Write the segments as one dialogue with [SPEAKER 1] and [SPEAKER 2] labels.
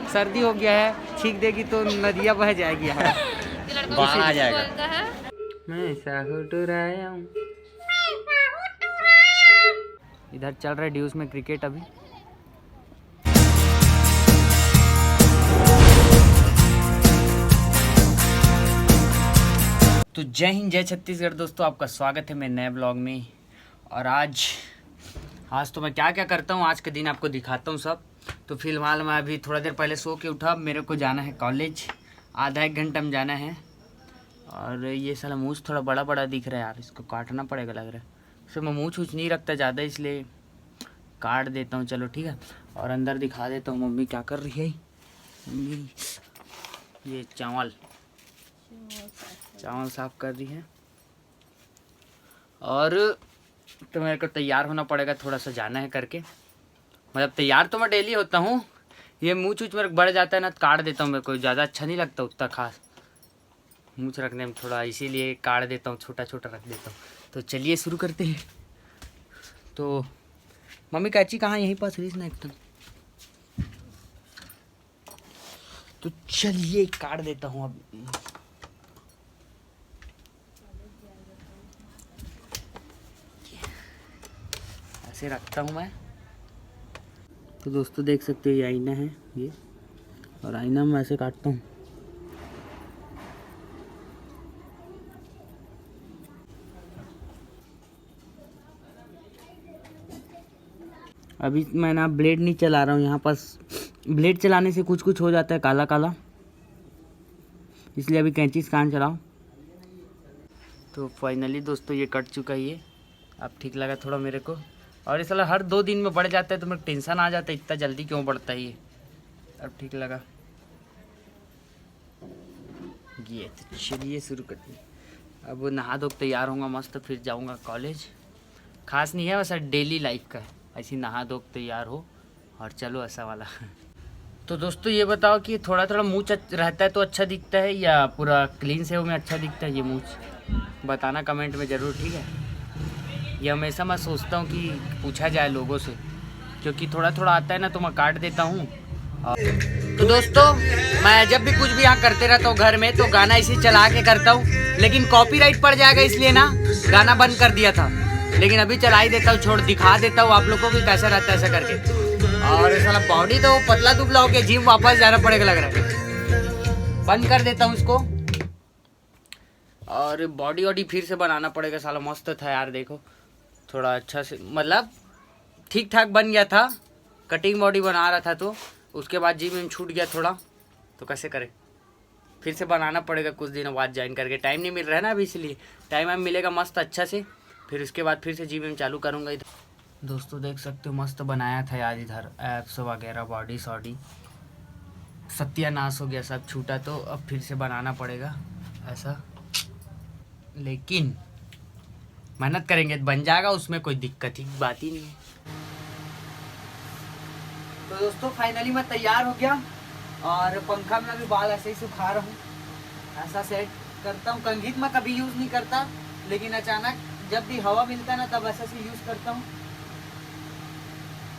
[SPEAKER 1] सर्दी हो गया है, छींक देगी तो नदियाँ बह जाएगी, बाढ़ आ जाएगा। मैं साहुटुराया हूँ। इधर चल रहा है ड्यूस में क्रिकेट अभी। तो जय हिंद जय छत्तीसगढ़ दोस्तों, आपका स्वागत है मेरे नए ब्लॉग में। और आज तो मैं क्या क्या करता हूँ आज के दिन आपको दिखाता हूँ सब। तो फिलहाल मैं अभी थोड़ा देर पहले सो के उठा। मेरे को जाना है कॉलेज, आधा एक घंटा में जाना है। और ये साला मूछ थोड़ा बड़ा बड़ा दिख रहा है यार, इसको काटना पड़ेगा लग रहा है। उससे मैं मूछ उछ नहीं रखता ज़्यादा, इसलिए काट देता हूँ। चलो ठीक है। और अंदर दिखा देता हूँ मम्मी क्या कर रही है। मम्मी ये चावल साफ कर रही है। और तो मेरे को तैयार होना पड़ेगा, थोड़ा सा जाना है करके। मतलब तैयार तो मैं डेली होता हूँ, ये मूछ उछ मेरे बढ़ जाता है ना तो काट देता हूँ। मेरे को ज़्यादा अच्छा नहीं लगता उतना खास मूछ रखने में, थोड़ा इसीलिए काट देता हूँ, छोटा छोटा रख देता हूँ। तो चलिए शुरू करते हैं। तो मम्मी कैची कहाँ, यहीं पास रही ना एकदम। तो चलिए काट देता हूँ अब। ऐसे रखता हूँ मैं। तो दोस्तों देख सकते हैं ये आईना है ये, और आईना में ऐसे काटता हूँ। अभी मैं ना ब्लेड नहीं चला रहा हूँ, यहाँ पास ब्लेड चलाने से कुछ कुछ हो जाता है काला काला, इसलिए अभी कैंची से कान चलाओ। तो फाइनली दोस्तों ये कट चुका है ये। अब ठीक लगा थोड़ा मेरे को। और ये साला हर 2 दिन में बढ़ जाता है तो मेरे टेंशन आ जाता है, इतना जल्दी क्यों बढ़ता है ये। अब ठीक लगा ये। तो चलिए शुरू करते हैं। अब नहा धो तैयार होऊंगा मस्त, फिर जाऊंगा कॉलेज। खास नहीं है वैसा, डेली लाइफ का है, ऐसी नहा धो तैयार हो और चलो ऐसा वाला। तो दोस्तों ये बताओ कि थोड़ा थोड़ा मूछ रहता है तो अच्छा दिखता है, या पूरा क्लीन से में अच्छा दिखता है ये मूछ? बताना कमेंट में ज़रूर, ठीक है। ये हमेशा मैं सोचता हूँ कि पूछा जाए लोगों से, क्योंकि थोड़ा थोड़ा आता है ना तो मैं काट देता हूँ। तो दोस्तों मैं जब भी कुछ भी यहाँ करते रहता हूँ घर में, तो गाना इसे चला के करता हूँ, लेकिन कॉपीराइट पड़ जाएगा इसलिए ना गाना बंद कर दिया था। लेकिन अभी चला ही देता हूँ, छोड़ दिखा देता हूँ आप लोगों को कि कैसा रहता है ऐसा करके। और साला बॉडी तो पतला दुबला हो के जिम वापस जाना पड़ेगा लग रहा है। बंद कर देता हूँ इसको, और बॉडी वॉडी फिर से बनाना पड़ेगा। साला मस्त था यार, देखो थोड़ा अच्छा से, मतलब ठीक ठाक बन गया था। कटिंग बॉडी बना रहा था तो उसके बाद जिम में छूट गया थोड़ा, तो कैसे करें, फिर से बनाना पड़ेगा कुछ दिनों बाद ज्वाइन करके। टाइम नहीं मिल रहा है ना अभी, इसलिए टाइम मिलेगा मस्त अच्छा से, फिर उसके बाद फिर से जिम में चालू करूँगा। इधर दोस्तों देख सकते हो मस्त बनाया था यार, इधर एप्स वगैरह बॉडी सॉडी सत्यानाश हो गया, सब छूटा। तो अब फिर से बनाना पड़ेगा ऐसा, लेकिन मेहनत करेंगे तो बन जाएगा, उसमें कोई दिक्कत ही बात ही नहीं है। तो दोस्तों फाइनली मैं तैयार हो गया, और पंखा में अभी बाल ऐसे ही सुखा रहा हूँ। ऐसा सेट करता हूँ। कंघी मैं कभी यूज़ नहीं करता, लेकिन अचानक जब भी हवा मिलता है ना तब ऐसा से यूज़ करता हूँ।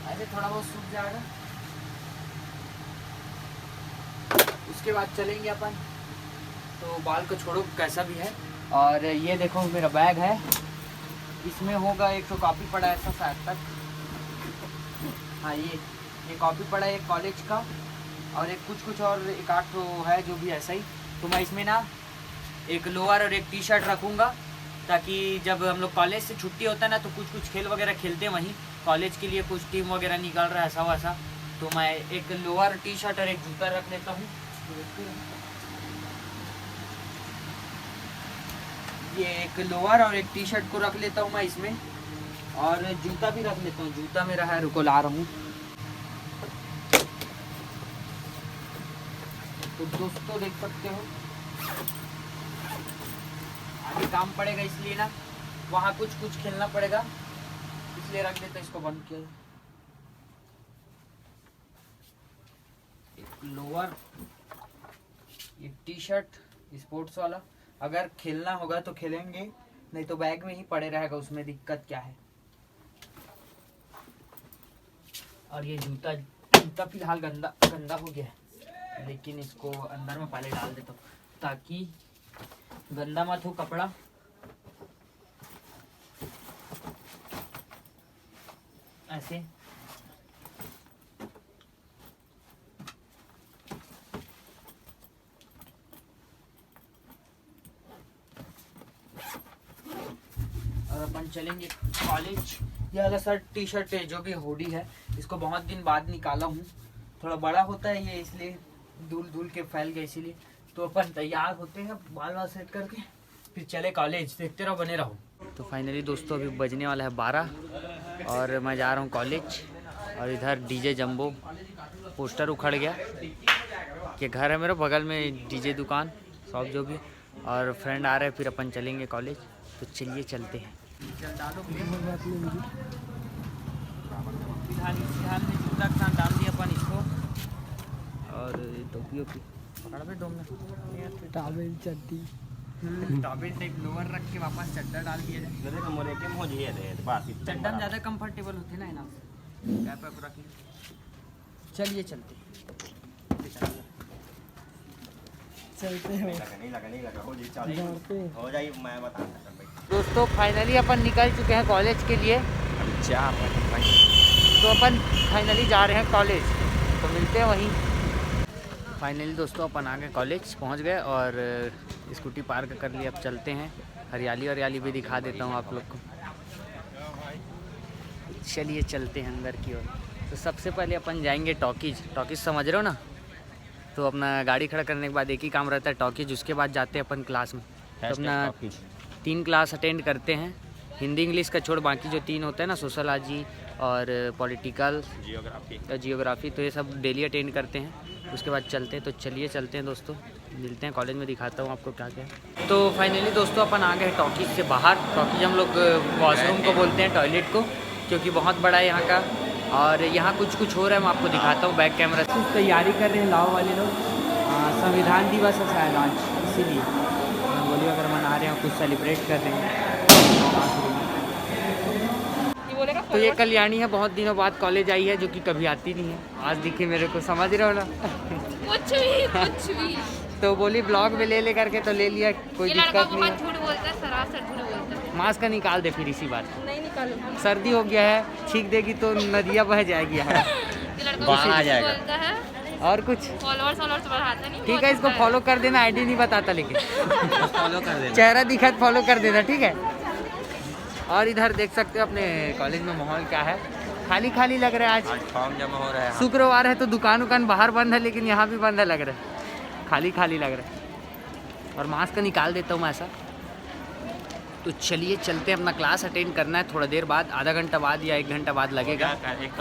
[SPEAKER 1] ऐसे थोड़ा बहुत सूख जाएगा, उसके बाद चलेंगे अपन। तो बाल को छोड़ो कैसा भी है। और ये देखो मेरा बैग है, इसमें होगा एक तो कॉपी पड़ा है ऐसा शायद तक। हाँ ये कॉपी पड़ा है एक कॉलेज का, और एक कुछ और एक आठ तो है जो भी ऐसा ही। तो मैं इसमें ना एक लोअर और एक टी शर्ट रखूँगा, ताकि जब हम लोग कॉलेज से छुट्टी होता है ना तो कुछ खेल वगैरह खेलते हैं वहीं कॉलेज के लिए, कुछ टीम वगैरह निकल रहा है ऐसा वैसा। तो मैं एक लोअर टी शर्ट और एक जूता रख लेता हूँ। ये एक लोअर और एक टी शर्ट को रख लेता हूँ मैं इसमें, और जूता भी रख लेता हूँ। जूता मेरा है, रुको ला रहा हूँ। तो दोस्तों देख सकते हो आगे काम पड़ेगा, इसलिए ना वहाँ कुछ खेलना पड़ेगा, इसलिए रख देता। इसको बंद किया। एक लोअर, एक टी शर्ट स्पोर्ट्स वाला, अगर खेलना होगा तो खेलेंगे, नहीं तो बैग में ही पड़े रहेगा, उसमें दिक्कत क्या है। और ये जूता जूता फिलहाल गंदा गंदा हो गया है, लेकिन इसको अंदर में पहले डाल देता हूँ ताकि गंदा मत हो कपड़ा। ऐसे और अपन चलेंगे कॉलेज। ये वाला शर्ट टी शर्ट है जो भी हुडी है, इसको बहुत दिन बाद निकाला हूँ, थोड़ा बड़ा होता है ये इसलिए धूल धूल के फैल गया, इसीलिए। तो अपन तैयार होते हैं बाल बाल सेट करके, फिर चले कॉलेज। देखते रहो, बने रहो। तो फाइनली दोस्तों अभी बजने वाला है 12 और मैं जा रहा हूँ कॉलेज। और इधर डीजे जंबो पोस्टर उखड़ गया कि घर है मेरे बगल में डीजे दुकान शॉप जो भी, और फ्रेंड आ रहे हैं, फिर अपन चलेंगे कॉलेज। तो चलिए चलते हैं। फिलहाल में जूता के साथ डाल दिया अपन इसको, और टोपियों की पकड़ पे डोमना टावेल चड्डी टावेल टाइप लोअर रख के वापस चड्डा डाल दिया जाए। चड्डा में ज़्यादा कंफर्टेबल होते ना, ना कैप वैप रख लिया। चलिए चलते दोस्तों। फाइनली अपन निकल चुके हैं कॉलेज के लिए। तो अपन फाइनली जा रहे हैं कॉलेज, तो मिलते हैं वहीं। फाइनली दोस्तों अपन आ गए कॉलेज, पहुंच गए और स्कूटी पार्क कर ली। अब चलते हैं, हरियाली हरियाली भी दिखा देता हूं आप लोग को। चलिए चलते हैं अंदर की ओर। तो सबसे पहले अपन जाएंगे टॉकीज। टॉकीज समझ रहे हो ना? तो अपना गाड़ी खड़ा करने के बाद एक ही काम रहता है टॉकीज, उसके बाद जाते हैं अपन क्लास में। तो अपना 3 क्लास अटेंड करते हैं, हिंदी इंग्लिश का छोड़ बाकी जो 3 होता है ना, सोशलॉजी और पॉलिटिकल जियोग्राफी, तो ये सब डेली अटेंड करते हैं। उसके बाद चलते हैं। तो चलिए चलते हैं दोस्तों, मिलते हैं कॉलेज में, दिखाता हूँ आपको क्या क्या है। तो फाइनली दोस्तों अपन आ गए टॉकीज से बाहर। टॉकीज हम लोग वॉशरूम को बोलते हैं, टॉयलेट को, क्योंकि बहुत बड़ा है यहाँ का। और यहाँ कुछ हो रहा है, मैं आपको दिखाता हूँ बैक कैमरा से। कुछ तैयारी कर रहे हैं लाओ वाले लोग, संविधान दिवस है शायद आज, इसीलिए रंगोली वगैरह मना रहे हैं, कुछ सेलिब्रेट कर रहे हैं। तो ये कल्याणी है, बहुत दिनों बाद कॉलेज आई है, जो कि कभी आती नहीं है। आज दिखी मेरे को, समझ रहे हो ना? कुछ भी तो बोली ब्लॉग में ले करके, तो ले लिया, कोई दिक्कत नहीं है। झूठ बोलता है, सरासर झूठ बोलता है। मास्क का निकाल दे फिर इसी बात। नहीं निकालूंगा, सर्दी हो गया है, छींक देगी तो नदियाँ बह जाएगी, बाहर आ जाएगा। और कुछ फॉलोअर्स बढ़ाता नहीं, ठीक है। इसको फॉलो कर देना, आईडी नहीं बताता, लेकिन फॉलो कर देना, चेहरा दिखा फॉलो कर देना, ठीक है। और इधर देख सकते हो अपने कॉलेज में माहौल क्या है, खाली खाली लग रहा है। आज फॉर्म जमा हो रहा है, शुक्रवार है तो दुकान बाहर बंद है, लेकिन यहाँ भी बंद है, लग रहा है खाली खाली लग रहा है। और मास्क का निकाल देता हूँ मैं ऐसा। तो चलिए चलते हैं, अपना क्लास अटेंड करना है थोड़ा देर बाद, आधा घंटा बाद या 1 घंटा बाद लगेगा। एक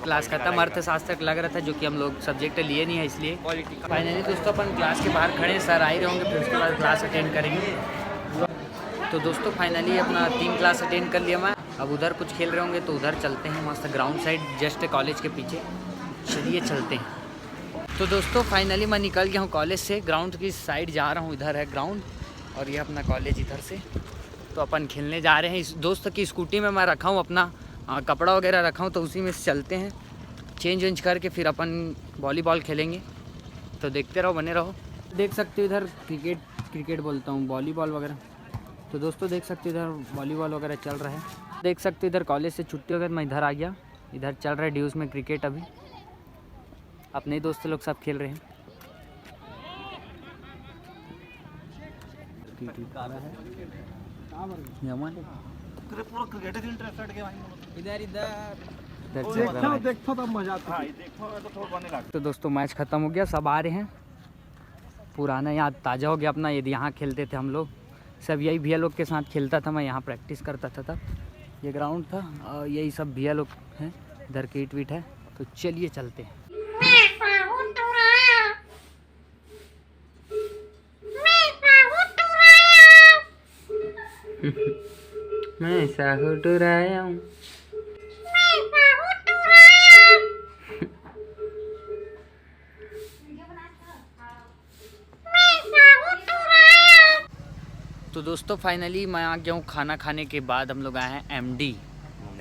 [SPEAKER 1] क्लास खत्म अर्थशास्त्र लग रहा था, जो कि हम लोग सब्जेक्ट लिए नहीं है, इसलिए। फाइनली दोस्तों अपन क्लास के बाहर खड़े, सर आए होंगे, फिर उसके बाद क्लास अटेंड करेंगे। तो दोस्तों फाइनली अपना 3 क्लास अटेंड कर लिया मैं। अब उधर कुछ खेल रहे होंगे, तो उधर चलते हैं, मस्त ग्राउंड साइड जस्ट कॉलेज के पीछे। चलिए चलते हैं। तो दोस्तों फाइनली मैं निकल गया हूँ कॉलेज से, ग्राउंड की साइड जा रहा हूँ। इधर है ग्राउंड और ये अपना कॉलेज इधर से। तो अपन खेलने जा रहे हैं। इस दोस्त की स्कूटी में मैं रखा हूँ अपना कपड़ा वगैरह रखा हूँ, तो उसी में से चलते हैं, चेंज वेंज करके फिर अपन वॉलीबॉल खेलेंगे। तो देखते रहो, बने रहो। देख सकते हो इधर क्रिकेट बोलता हूँ, वॉलीबॉल वगैरह। तो दोस्तों देख सकते हो इधर वॉलीबॉल वगैरह चल रहा है। देख सकते हो इधर कॉलेज से छुट्टी वगैरह मैं इधर आ गया। इधर चल रहा है ड्यूज में क्रिकेट, अभी अपने दोस्त लोग सब खेल रहे हैं। तो दोस्तों मैच खत्म हो गया, सब आ रहे हैं, पुराना याद ताज़ा हो गया अपना। यदि यहाँ खेलते थे हम लोग, सब यही भैया लोग के साथ खेलता था मैं, यहाँ प्रैक्टिस करता था तब। ये ग्राउंड था और यही सब भैया लोग हैं, इधर कीट वीट है। तो चलिए चलते हैं। मैं साहू टुराया हूँ। तो दोस्तों फाइनली मैं आ गया हूँ खाना खाने के बाद। हम लोग आए हैं MD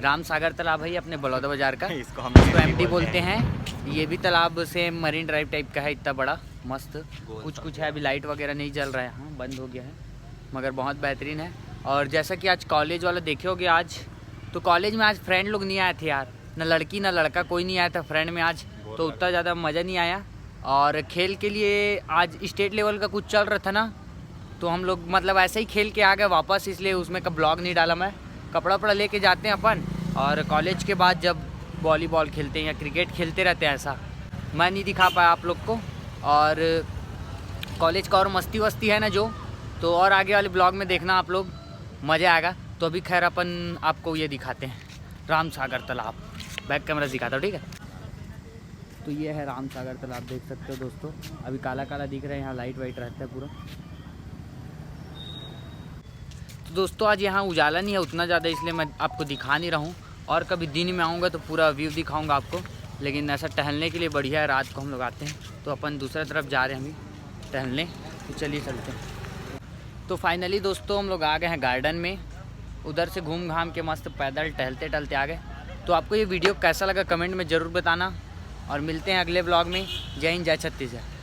[SPEAKER 1] राम सागर तालाब भाई अपने बलौदा बाजार का,
[SPEAKER 2] इसको हम
[SPEAKER 1] एमडी बोलते हैं। ये भी तालाब से मरीन ड्राइव टाइप का है, इतना बड़ा मस्त। कुछ है, अभी लाइट वगैरह नहीं जल रहा है, हाँ बंद हो गया है, मगर बहुत बेहतरीन है। और जैसा कि आज कॉलेज वाला देखे होगे, आज तो कॉलेज में आज फ्रेंड लोग नहीं आए थे यार, ना लड़की ना लड़का, कोई नहीं आया था फ्रेंड में आज, तो उतना ज़्यादा मज़ा नहीं आया। और खेल के लिए आज स्टेट लेवल का कुछ चल रहा था ना, तो हम लोग मतलब ऐसे ही खेल के आ गए वापस, इसलिए उसमें का ब्लॉग नहीं डाला मैं। कपड़ा वपड़ा लेके जाते हैं अपन, और कॉलेज के बाद जब वॉलीबॉल खेलते हैं या क्रिकेट खेलते रहते हैं, ऐसा मैं नहीं दिखा पाया आप लोग को। और कॉलेज का और मस्ती वस्ती है ना जो, तो और आगे वाले ब्लॉग में देखना आप लोग, मज़ा आएगा। तो अभी खैर अपन आपको ये दिखाते हैं राम सागर तालाब, बैक कैमरा दिखाता हूँ, ठीक है। तो ये है राम सागर तालाब, देख सकते हो दोस्तों, अभी काला काला दिख रहा है, यहाँ लाइट वाइट रहता है पूरा। तो दोस्तों आज यहाँ उजाला नहीं है उतना ज़्यादा, इसलिए मैं आपको दिखा नहीं रहा हूँ, और कभी दिन में आऊँगा तो पूरा व्यू दिखाऊँगा आपको। लेकिन ऐसा टहलने के लिए बढ़िया है, रात को हम लोग आते हैं। तो अपन दूसरा तरफ जा रहे हैं अभी टहलने, तो चलिए चलते हैं। तो फाइनली दोस्तों हम लोग आ गए हैं गार्डन में, उधर से घूम घाम के मस्त पैदल टहलते टहलते आ गए। तो आपको ये वीडियो कैसा लगा कमेंट में ज़रूर बताना, और मिलते हैं अगले ब्लॉग में। जय हिंद, जय छत्तीसगढ़।